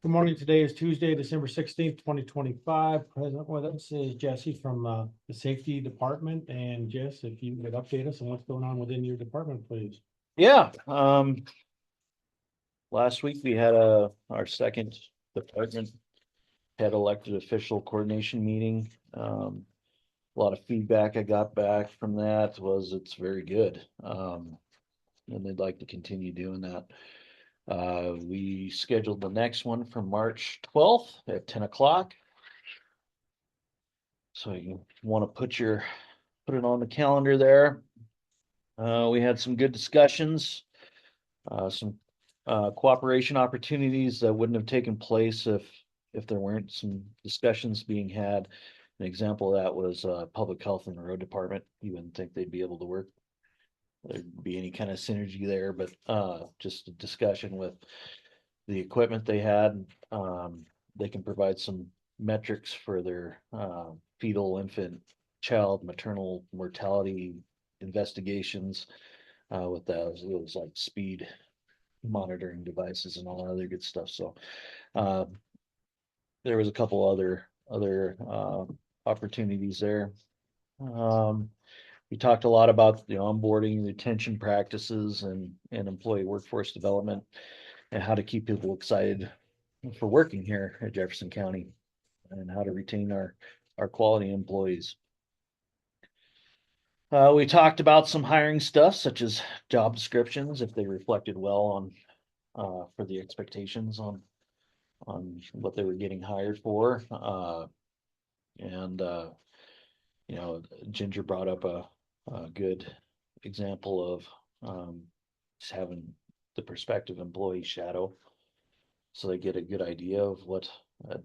Good morning. Today is Tuesday, December 16th, 2025. Present with us is Jesse from the Safety Department. And Jess, if you could update us on what's going on within your department, please. Yeah, last week we had our second department had elected official coordination meeting. A lot of feedback I got back from that was it's very good. And they'd like to continue doing that. We scheduled the next one for March 12th at 10 o'clock. So you want to put it on the calendar there. We had some good discussions, some cooperation opportunities that wouldn't have taken place if there weren't some discussions being had. An example of that was public health and the road department. You wouldn't think they'd be able to work. There'd be any kind of synergy there, but just a discussion with the equipment they had. They can provide some metrics for their fetal, infant, child, maternal mortality investigations with those. It was like speed monitoring devices and all that other good stuff. So there was a couple other opportunities there. We talked a lot about the onboarding, retention practices, and employee workforce development, and how to keep people excited for working here at Jefferson County, and how to retain our quality employees. We talked about some hiring stuff, such as job descriptions, if they reflected well on for the expectations on what they were getting hired for. And Ginger brought up a good example of just having the prospective employee shadow, so they get a good idea of what a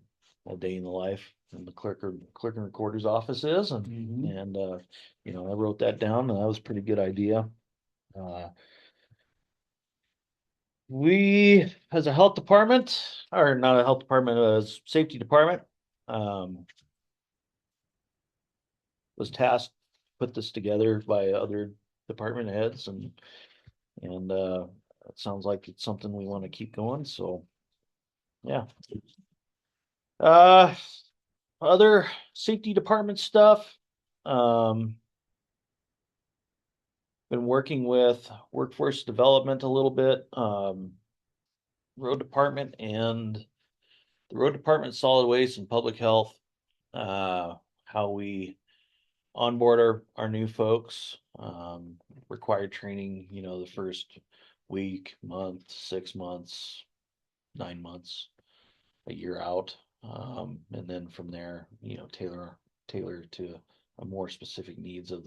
day in the life in the clerk and recorder's office is. And I wrote that down, and that was a pretty good idea. We, as a health department, or not a health department, as safety department, was tasked to put this together by other department heads, and it sounds like it's something we want to keep going. So, yeah. Other safety department stuff. Been working with workforce development a little bit. Road department and the road department, solid waste and public health. How we onboard our new folks, required training, the first week, month, 6 months, 9 months, a year out. And then from there, tailor to a more specific needs of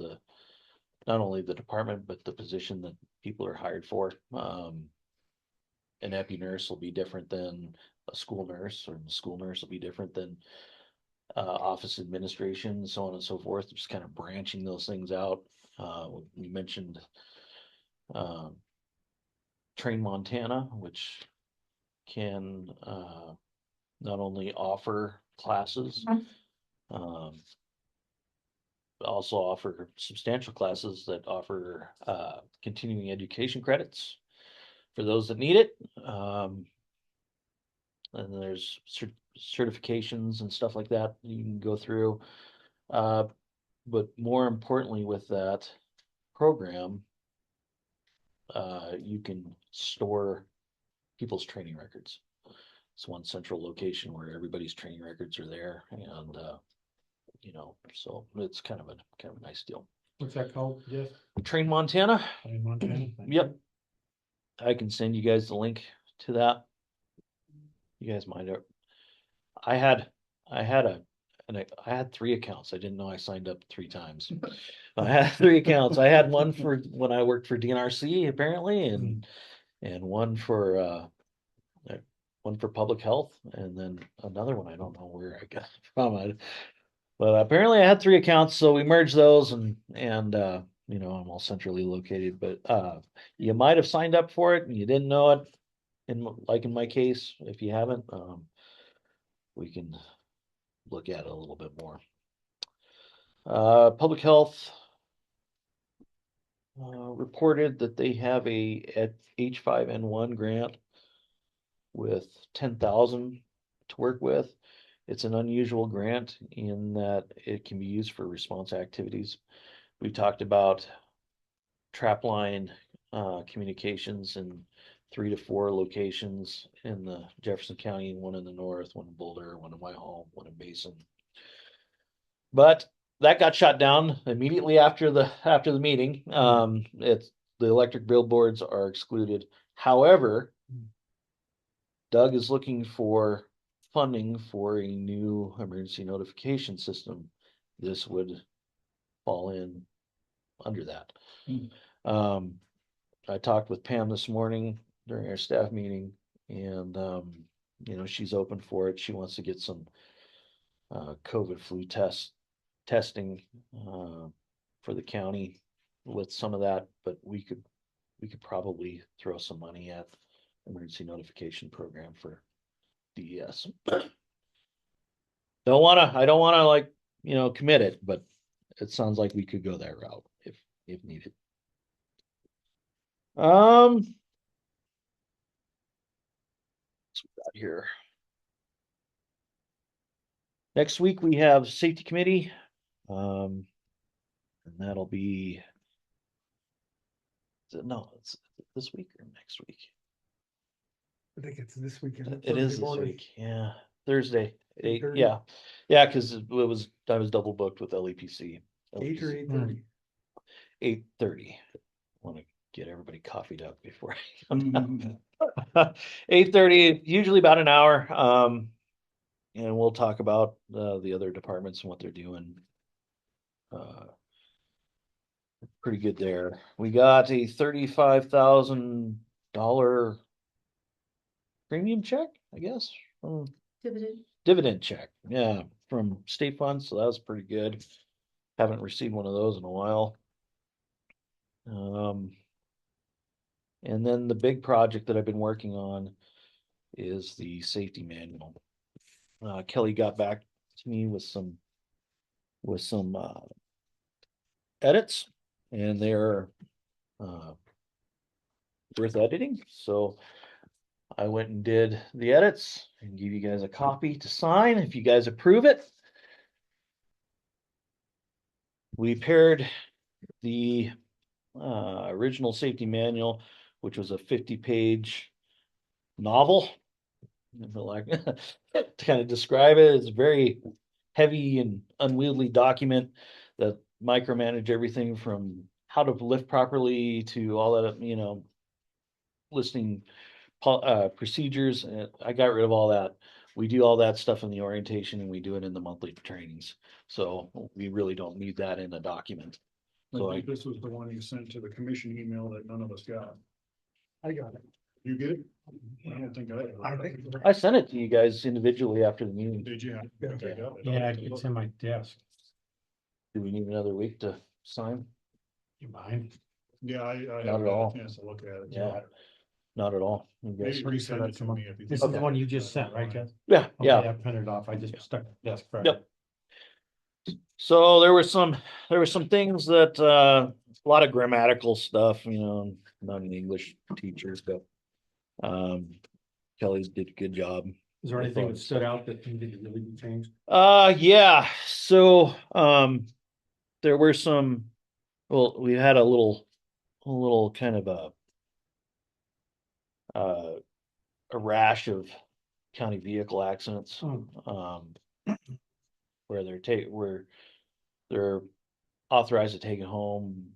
not only the department, but the position that people are hired for. An epi nurse will be different than a school nurse, or the school nurse will be different than office administration, so on and so forth. Just kind of branching those things out. We mentioned Train Montana, which can not only offer classes, but also offer substantial classes that offer continuing education credits for those that need it. And there's certifications and stuff like that you can go through. But more importantly, with that program, you can store people's training records. It's one central location where everybody's training records are there, and so it's kind of a nice deal. What's that called? Yes. Train Montana. Train Montana. Yep. I can send you guys the link to that. You guys might have. I had 3 accounts. I didn't know I signed up 3 times. I had 3 accounts. I had one for when I worked for DNRC apparently, and one for public health, and then another one I don't know where I got it from. But apparently I had 3 accounts, so we merged those, and I'm all centrally located. But you might have signed up for it and you didn't know it. In my case, if you haven't, we can look at it a little bit more. Public health reported that they have a H5N1 grant with 10,000 to work with. It's an unusual grant in that it can be used for response activities. We talked about trap line communications in 3 to 4 locations in the Jefferson County, one in the north, one in Boulder, one in Whitehall, one in Basin. But that got shut down immediately after the meeting. It's the electric billboards are excluded. However, Doug is looking for funding for a new emergency notification system. This would fall in under that. I talked with Pam this morning during our staff meeting, and you know, she's open for it. She wants to get some COVID flu testing for the county with some of that, but we could probably throw some money at emergency notification program for DES. I don't wanna like, you know, commit it, but it sounds like we could go that route if needed. What's we got here? Next week we have safety committee. And that'll be, it's this week or next week. I think it's this weekend. It is this week, yeah, Thursday, 8, 8:30? yeah, because I was double booked with LEPC. 8 or 8:30. 8:30. Want to get everybody coffeed up before I come down. 8:30, usually about an hour. And we'll talk about the other departments and what they're doing. Pretty good there. We got a $35,000 premium check, I guess. Dividend check, yeah, from state funds, so that was pretty good. Haven't received one of those in a while. And then the big project that I've been working on is the safety manual. Kelly got back to me with some edits, and they're worth editing. So I went and did the edits and give you guys a copy to sign if you guys approve it. We paired the original safety manual, which was a 50-page novel. Like to kind of describe it, it's a very heavy and unwieldy document that micromanage everything from how to lift properly to all that, you know, listing procedures. And I got rid of all that. We do all that stuff in the orientation and we do it in the monthly trainings. So we really don't need that in a document. So I think this was the one you sent to the commission email that none of us got. I got it. You get it? I don't think I think. I sent it to you guys individually after the meeting. Did you? Yeah. Okay, got it. Yeah, it's in my desk. Do we need another week to sign? You mind? Yeah, I Not at haven't all. had a chance to look at it. Yeah. Not at all. You guys- Maybe resend it to me if you. This think is the about one it. you just sent, right, Jeff? Yeah, Okay, yeah. I printed it off. I just stuck it to the desk. Right. Yep. So there were some things that a lot of grammatical stuff, you know, not an English teacher, but Kelly's did a good job. Is there anything that stood out that needed to really be changed? Yeah. So there were some, well, we had a little kind of a rash of county vehicle accidents. Where they're authorized to take it home,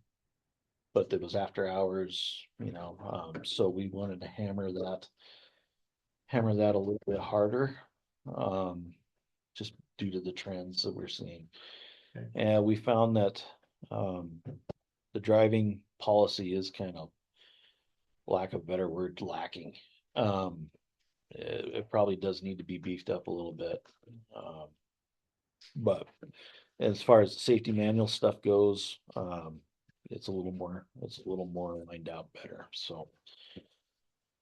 but it was after hours, you know, so we wanted to hammer that a little bit harder, just due to the trends that we're seeing. Okay. And we found that the driving policy is kind of, lack of a better word, lacking. It probably does need to be beefed up a little bit. But as far as the safety manual stuff goes, it's a little more lined out better. So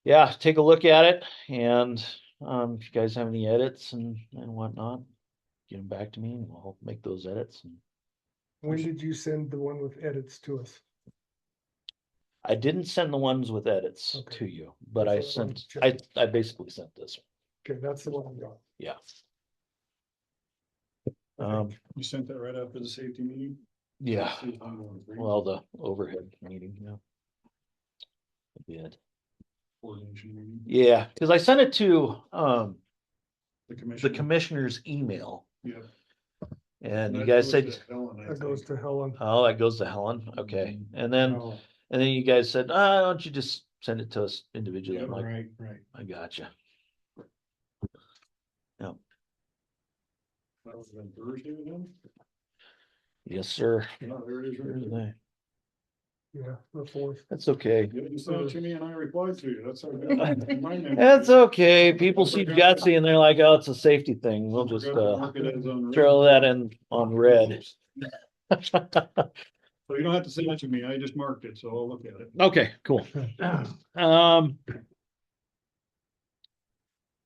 yeah, take a look at it, and if you guys have any edits and whatnot, get them back to me and I'll make those edits. When did you send the one with edits to us? I didn't send the ones with edits Okay. to you, but I That's what I wanted sent, to check. I basically sent this, Okay, that's the one I got. yeah. Okay. You sent that right after the safety meeting? Yeah, Safety meeting, well, the overhead meeting, yeah. I did, Coordination meeting, yeah, cause I sent it to, the the commission. commissioner's email, Yeah. and you that guys goes said, to Helen, I That goes think. to Helen. oh, that goes to Helen, okay, and then, Oh, and then you guys said, why don't you just send it to us individually, I'm like, right, right. I gotcha. That was on Thursday then? Yes, sir. No, there it is right there. Thursday. Yeah, the fourth. That's okay. Yeah, you sent it to me and I replied to you, that's how good. Mine is. That's okay. People see Jesse and they're like, oh, it's a safety thing. We'll just, Forgot to mark it as unread. throw that in on red. So you don't have to send it to me, I just marked it, so I'll look at it. Okay, cool.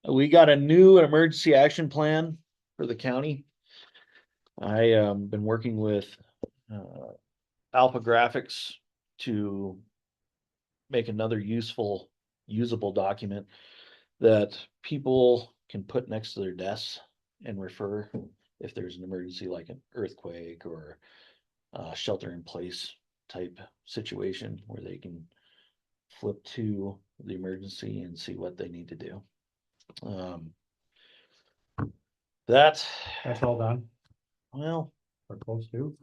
We got a new emergency action plan for the county. I, been working with, Alpha Graphics to make another usable document that people can put next to their desks and refer if there's an emergency like an earthquake or shelter in place type situation where they can flip to the emergency and see what they need to do. That's all done, well, or close to.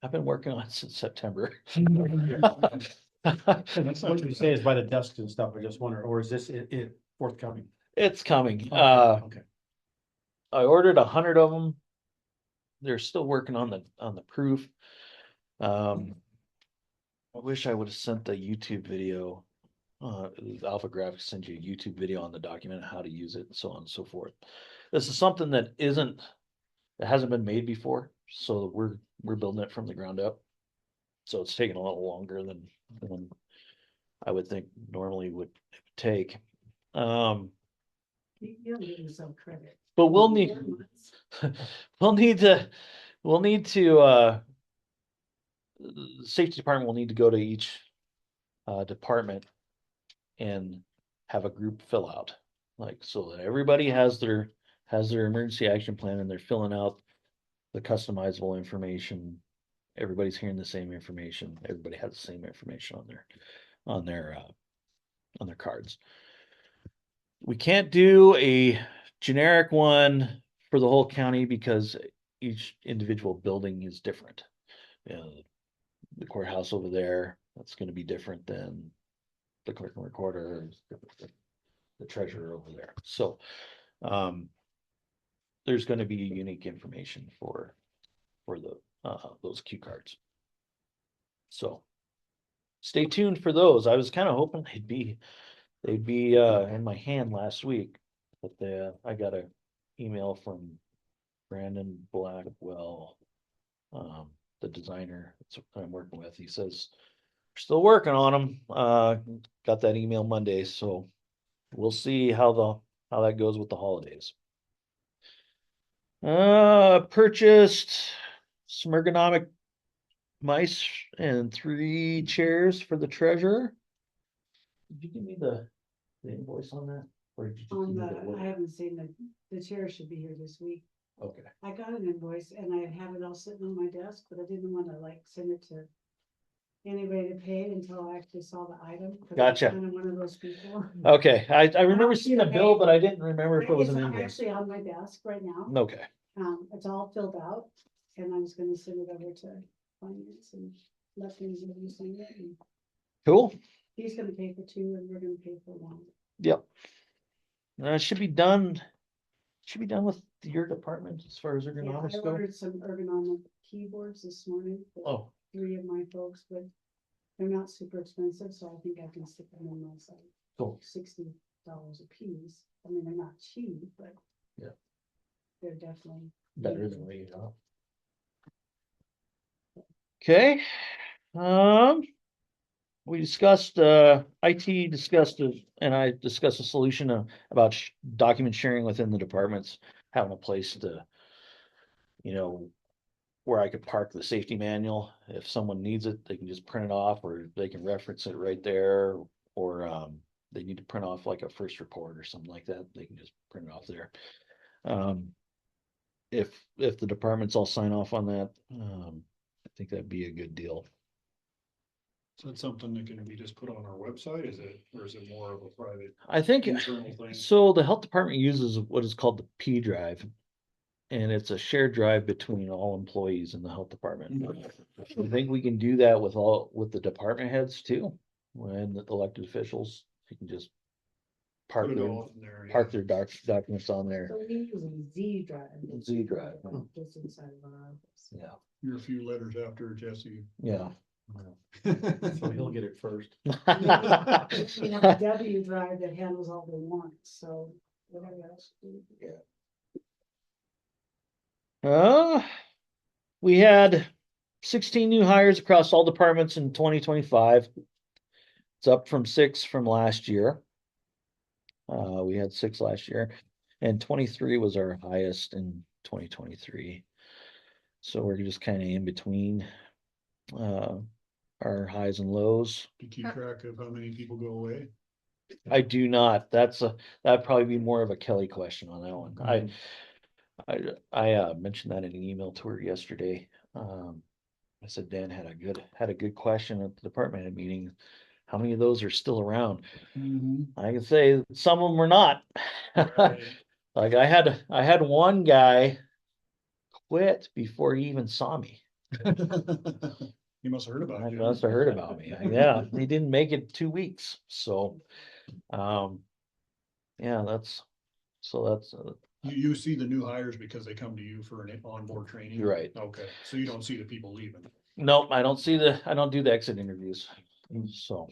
I've been working on it since September. That's what you say is by the desks and stuff, I just wonder, or is this it forthcoming? It's coming. Okay. I ordered 100 of them. They're still working on the proof. I wish I would have sent the YouTube video. Alpha Graphics sends you a YouTube video on the document, how to use it, and so on and so forth. This is something that hasn't been made before, so we're building it from the ground up. So it's taking a little longer than I would think normally would take. You'll give yourself credit. But we'll need to the safety department will need to go to each department and have a group fill out, like, so that everybody has their emergency action plan and they're filling out the customizable information. Everybody's hearing the same information. Everybody has the same information on their cards. We can't do a generic one for the whole county because each individual building is different. You know, the courthouse over there, that's going to be different than the clerk and recorder, the treasurer over there. So, there's going to be unique information for those cue cards. So stay tuned for those. I was kind of hoping they'd be in my hand last week, but I got an email from Brandon Blackwell, the designer that I'm working with. He says we're still working on them. Got that email Monday, so we'll see how that goes with the holidays. Purchased some ergonomic mice and 3 chairs for the treasurer. Did you give me the invoice on that? Or did you just On give me the I order? haven't seen the chair should be here this week. Okay, I got an invoice and I have it all sitting on my desk, but I didn't want to like send it to anybody to pay it until I actually saw the item. 'Cause I'm Gotcha. kind of one of those people. okay. I remember seeing a bill, but I didn't remember if it was It's an invoice. actually on my desk right now. Okay, It's all filled out and I was gonna send it over to finance and let him send it. And cool. he's gonna pay for 2 and we're gonna pay for 1. Yep. It should be done with your department as far as Yeah, ergonomics I go. ordered some ergonomic keyboards this morning for Oh, 3 of my folks, but they're not super expensive, so I think I can stick them in my site. cool. $60 a piece. I mean, they're not cheap, but Yeah. they're definitely Better than what you got. Okay. We discussed, IT discussed, and I discussed a solution about document sharing within the departments, having a place to, where I could park the safety manual. If someone needs it, they can just print it off, or they can reference it right there. Or they need to print off like a first report or something like that, they can just print it off there. If the departments all sign off on that, I think that'd be a good deal. Is that something that can be just put on our website? Is it, or is it more of a private I think, internal thing? so the health department uses what is called the P drive. And it's a shared drive between all employees in the health department. I think we can do that with the department heads too, when the elected officials, you can just park Put it their, all in there, yeah. park their documents on there. So we use a Z drive. Z drive. Just inside of our office. Yeah, You're a few letters after Jesse. yeah. So he'll get it first. We have a W drive that handles all the warrants, so whatever else. We had 16 new hires across all departments in 2025. It's up from 6 from last year. We had 6 last year, and 23 was our highest in 2023. So we're just kind of in between our highs and lows. To keep track of how many people go away. I do not. That'd probably be more of a Kelly question on that one. I mentioned that in an email to her yesterday. I said Dan had a good question at the department head meeting. How many of those are still around? I can say some of them are not. Right. Like I had one guy quit before he even saw me. You must have heard about I it. must have heard about me. Yeah, he didn't make it 2 weeks. So, yeah, that's. You see the new hires because they come to you for an onboard training? Right. Okay, so you don't see the people leaving. Nope, I don't do the exit interviews. So.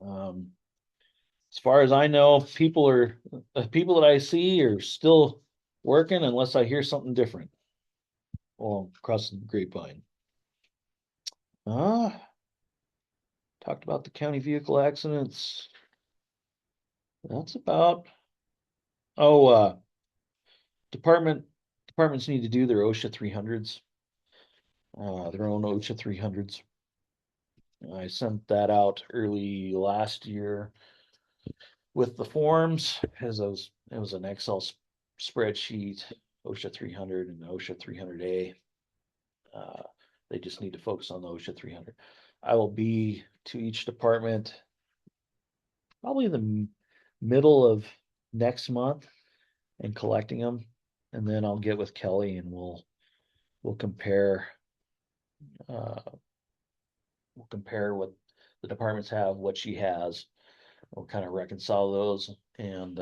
As far as I know, people that I see are still working unless I hear something different. Well, across the grapevine. Talked about the county vehicle accidents. That's about, departments need to do their OSHA 300s. Their own OSHA 300s. I sent that out early last year with the forms, as it was an Excel spreadsheet, OSHA 300 and OSHA 300A. They just need to focus on the OSHA 300. I will be to each department probably the middle of next month and collecting them, and then I'll get with Kelly and we'll compare. We'll compare what the departments have, what she has. We'll kind of reconcile those, and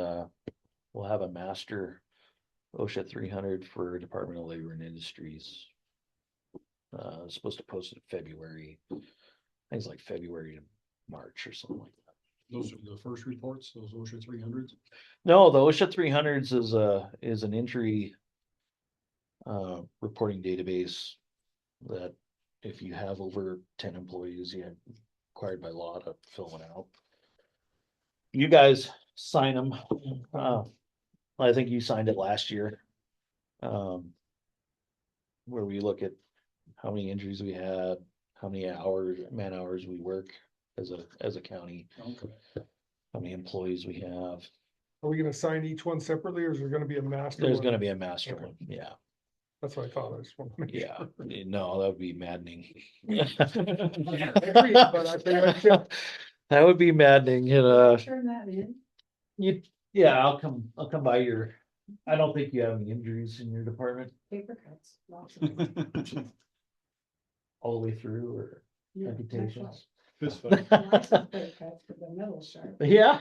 we'll have a master OSHA 300 for Department of Labor and Industries. Supposed to post it in February. I think it's like February to March or something like that. Those are the first reports, those OSHA 300s? No, the OSHA 300s is an injury reporting database that if you have over 10 employees, you're required by law to fill one out. You guys sign them. I think you signed it last year. Where we look at how many injuries we had, how many man hours we work as a county, Okay. how many employees we have. Are we gonna sign each one separately, or is there gonna be a master? There's one? gonna be a master Okay. one, yeah. That's what I thought, I just wanted to make Yeah, sure. no, that would be maddening. But I think I should- That would be maddening, Turn that in. yeah, I'll come by I don't think you have any injuries in your department Paper cuts. Lots of them. all the way through, or Yeah, amputations? Fist fight, lots of paper cuts for the metal sharp. Yeah.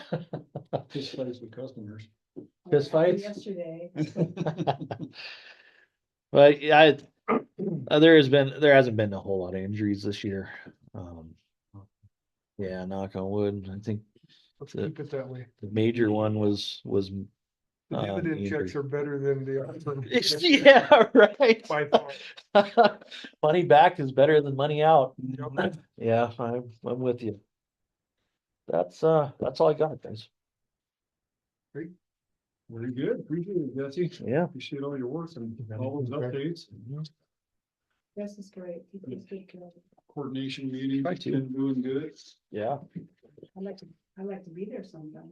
fist fights with customers. Fist fights? Yesterday. But yeah, there hasn't been a whole lot of injuries this year. Yeah, knock on wood. I think Let's keep it that way. the major one was The dividend injury. checks are better than the. Yeah, right. By far. Money back is better than money out. Yep. Yeah, I'm with you. That's all I got, guys. Very good, appreciate it, Jesse. Yeah. Appreciate all your work and all those updates. This is great. He takes good care of it. Coordination meeting, Try to. been doing good. Yeah. I'd like to be there sometime.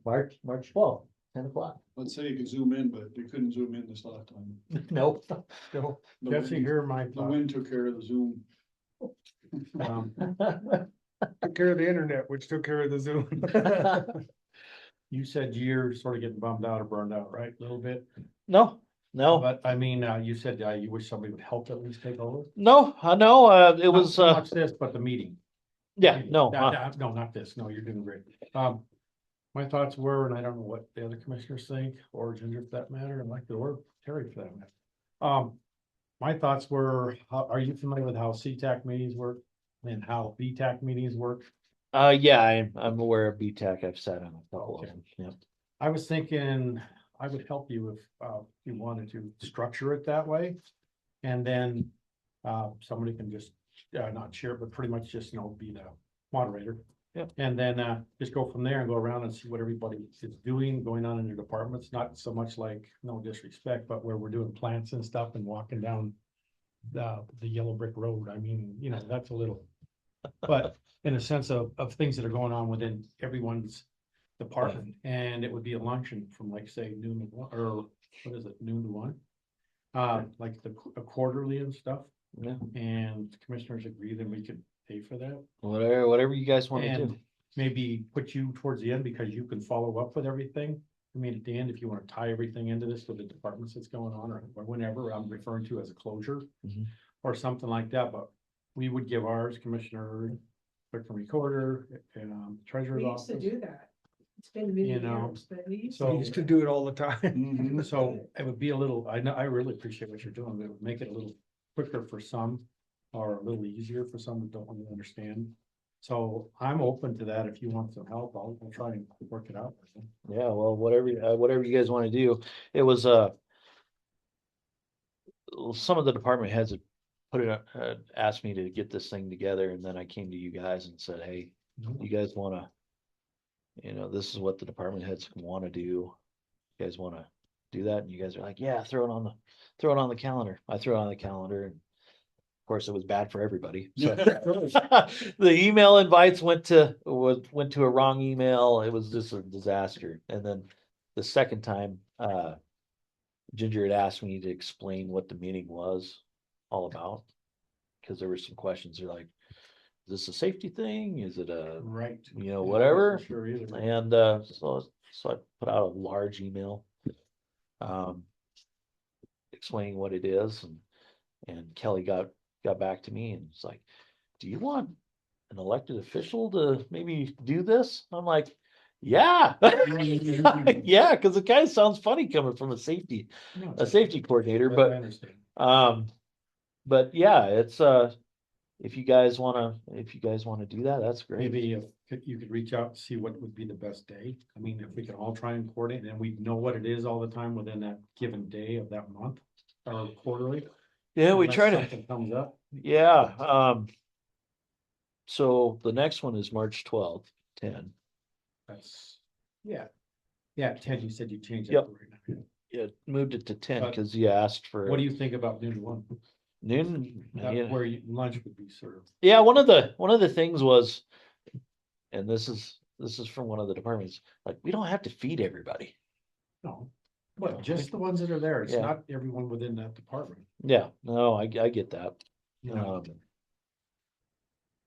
March 12th, 10 o'clock. Let's say you could zoom in, but you couldn't zoom in this last time. Nope. So, The Jesse, wind- here are my The thoughts. wind took care of the Zoom. Um, Took care of the internet, which took care of the Zoom. You said you're sort of getting bummed out or burned out, right? A little bit, No, but I mean, you said you wish somebody would help at least take over. no, I know, it Not was, so much this, but the meeting. yeah, no, No, not this. No, you're doing great. My thoughts were, and I don't know what the other commissioners think, or Ginger for that matter, and like the or Terry for that matter. My thoughts were, are you familiar with how CTAC meetings work and how VTAC meetings work? yeah, I'm aware of BTAC. I've sat on a couple of Okay. them, yeah. I was thinking I would help you if you wanted to structure it that way. And then somebody can just not share, but pretty much just, be the moderator. Yep. And then just go from there and go around and see what everybody is doing, going on in their departments, not so much like, no disrespect, but where we're doing plants and stuff and walking down the yellow brick road. I mean, that's a little, but in a sense of things that are going on within everyone's department. And it would be a luncheon from like, say, noon to one, or what is it, noon to one? Like a quarterly and stuff, Yeah, and commissioners agree, then we could pay for that. whatever you guys want to do. And maybe put you towards the end because you can follow up with everything. I mean, at the end, if you want to tie everything into this with the departments that's going on or whenever I'm referring to as a closure. Mhm. Or something like that, but we would give ours, commissioner, clerk and recorder, and treasurer's We used to office. do that. It's been many You know, years, but we used so- We used to do it all the time. Mhm. So it would be a little, I know, I really appreciate what you're doing, but it would make it a little quicker for some. Or a little easier for some that don't really understand. So I'm open to that. If you want some help, I'll try and work it out. Yeah, well, whatever you guys want to do. It was, some of the department heads had put it, asked me to get this thing together, and then I came to you guys and said, hey, you guys wanna, this is what the department heads want to do. You guys wanna do that? And you guys are like, yeah, throw it on the calendar. I threw it on the calendar, and of course it was bad for everybody. So the email invites went to a wrong email. It was just a disaster. And then the second time, Ginger had asked me to explain what the meeting was all about. Cause there were some questions. They're like, is this a safety thing? Is it a, Right. whatever? Sure either. And so I put out a large email explaining what it is, and Kelly got back to me and it's like, do you want an elected official to maybe do this? I'm like, yeah. Yeah, because it kind of sounds funny coming from a safety coordinator, I but understand. but yeah, it's if you guys wanna do that, that's great. Maybe if you could reach out and see what would be the best day. I mean, if we can all try and coordinate and we know what it is all the time within that given day of that month or quarterly. Yeah, we unless try to, something comes up. yeah, so the next one is March 12th, 10. That's, yeah. Yeah, Ted, you said you changed that. Yep. to right now. Yeah, moved it to 10 But because you asked for What do you think about noon to one? noon. Yeah. Where lunch would be served. Yeah, one of the things was, and this is from one of the departments, like, we don't have to feed everybody. No, but just the ones that are there. It's Yeah. not everyone within that department. Yeah, no, I get that. You know, Um,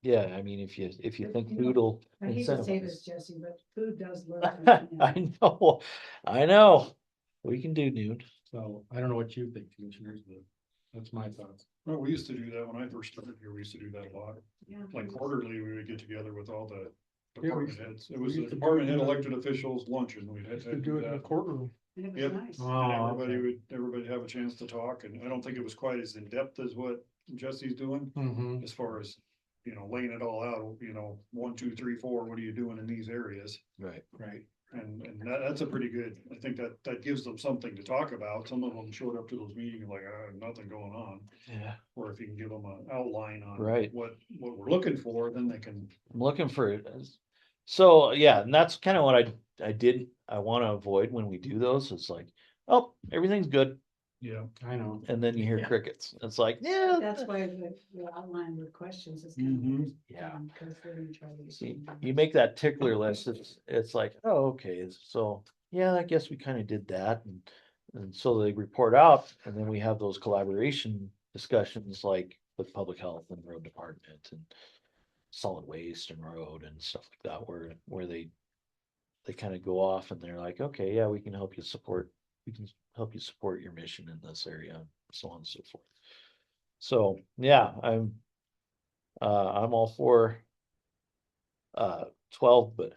Yeah, I mean, if you think food will I hate to say incentivize. this, Jesse, but food does look. good. I know, we can do noon. so I don't know what you think, commissioners, but that's my thoughts. Well, we used to do that when I first started here. We used to do that a lot. Yeah. Like quarterly, we would get together with all the Yeah, we department used- heads. It we was the used to do department it head in the- elected officials luncheon. We'd have Used to to do do it in the that. courtroom. And it was Yep. nice. And Oh, everybody have a chance to talk, and I don't think it was quite as in depth as what Jesse's doing, Mm-hmm. as far as, laying it all out, 1, 2, 3, 4, what are you doing in these areas? Right. Right. And that's a pretty good, I think that gives them something to talk about. Some of them showed up to those meetings like, nothing going on. Yeah, Or if you can give them an outline on Right. what we're looking for, then they can. I'm looking for it. So, yeah, and that's kind of what I want to avoid when we do those. It's like, oh, everything's good. Yeah, I know. and then you hear crickets. It's like, yeah. That's why the outline with questions is. Mhm. Yeah. Because they're gonna try to. See, you make that tickler list, it's like, oh, okay, so, yeah, I guess we kind of did that, and so they report out, and then we have those collaboration discussions like with public health and road department and solid waste and road and stuff like that, where they kind of go off and they're like, okay, yeah, we can help you support your mission in this area, and so on and so forth. So, yeah, I'm all for 12, but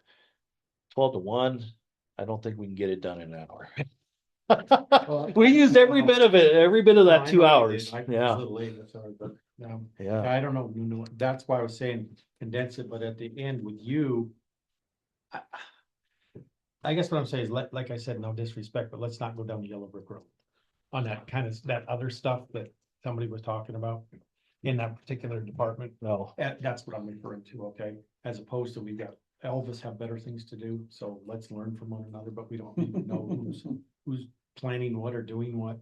12 to 1, I don't think we can get it done in an hour. We used every bit of it, every bit of No, that I 2 know I hours. did. I was a Yeah, little late, that's all right, but, yeah. I don't know, that's why I was saying condense it, but at the end with you. I- I guess what I'm saying is, like I said, no disrespect, but let's not go down the yellow brick road. On that kind of, that other stuff that somebody was talking about in that particular department. No, That's what I'm referring to, okay? As opposed to we got, Elvis have better things to do, so let's learn from one another, but we don't even know who's planning what or doing what.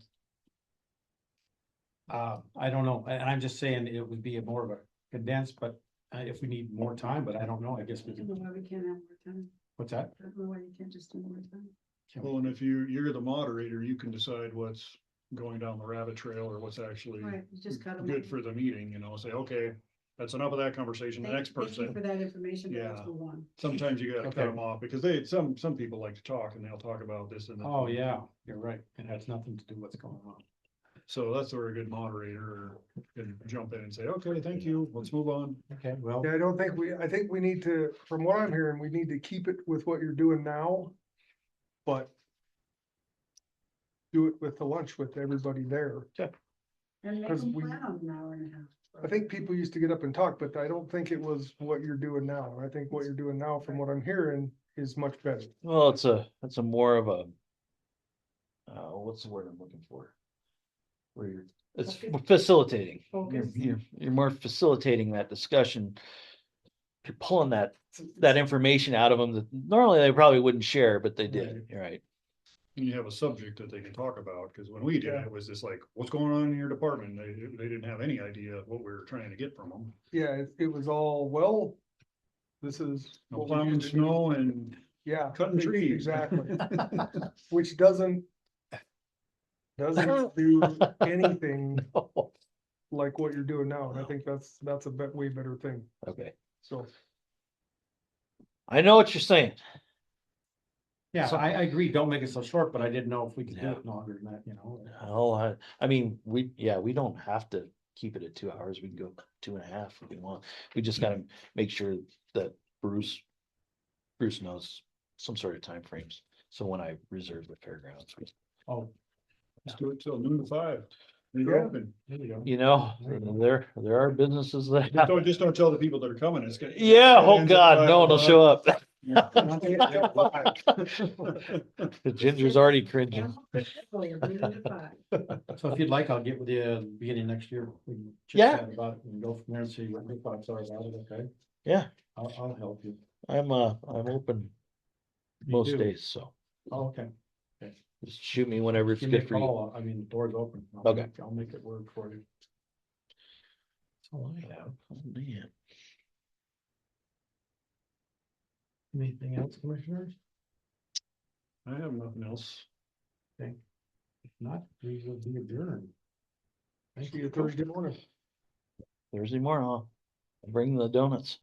I don't know, and I'm just saying it would be a more of a condensed, but if we need more time, but I don't know, I guess we I don't know can, why we can't have more time. what's that? I don't know why you can't just do more time. well, and if you're the moderator, you can decide what's going down the rabbit trail or what's actually Right, you just gotta. good for the meeting, you know, say, okay, that's enough of that conversation, the next Thank you for person. that information, but let's Yeah. move on. Sometimes you gotta cut Okay. them off, because some people like to talk and they'll talk about this and that. Oh, yeah, you're right, it has nothing to do with what's going on. So that's where a good moderator can jump in and say, okay, thank you, let's move on. Okay, well, Yeah, I think we need to, from what I'm hearing, we need to keep it with what you're doing now. But do it with the lunch with everybody there. And make 'Cause them we- plan on an hour and a half. I think people used to get up and talk, but I don't think it was what you're doing now. I think what you're doing now, from what I'm hearing, is much better. well, it's a more of a, what's the word I'm looking for? Where it's facilitating. Focus. You're more facilitating that discussion. You're pulling that information out of them that normally they probably wouldn't share, but they did, right? And you have a subject that they can talk about, because when we did it, it was just like, what's going on in your department? They didn't have any idea what we were trying to get from them. Yeah, it was all, well, this is. No what we plowing used to do. snow and Yeah. cutting trees. Exactly. Which doesn't do anything like what you're doing now. And I think that's a way better thing. Okay, So, I know what you're saying. yeah, So- I agree, don't make it so short, but I didn't know if we could do Yeah. it longer than that, you know? Well, I mean, we don't have to keep it at 2 hours. We can go 2.5 if we want. We just gotta make sure that Bruce knows some sort of timeframes. So when I reserve the fairgrounds, Oh, Let's do it till noon to 5. Leave it Yeah. open. there you go. you know, there are businesses that. Just don't tell the people that are coming, it's gonna. Yeah, it oh ends at God, 5 no one will o'clock. show up. Yeah. The Ginger's already cringing. Oh, you're leaving at 5. So if you'd like, I'll get with you beginning next year. We can chit Yeah. chat about it and go from there and see what your thoughts are about it, okay? Yeah, I'll help you. I'm open Me most too. days, so Oh, okay. just shoot me whenever it's Give me a good for you. call. I mean, the door's open. Okay. I'll make it work for you. That's all I have. Oh, man. Anything else, commissioners? I have nothing else. If not, we will be adjourned. Thank see you you. Thursday morning. Thursday morning, I'll bring the donuts.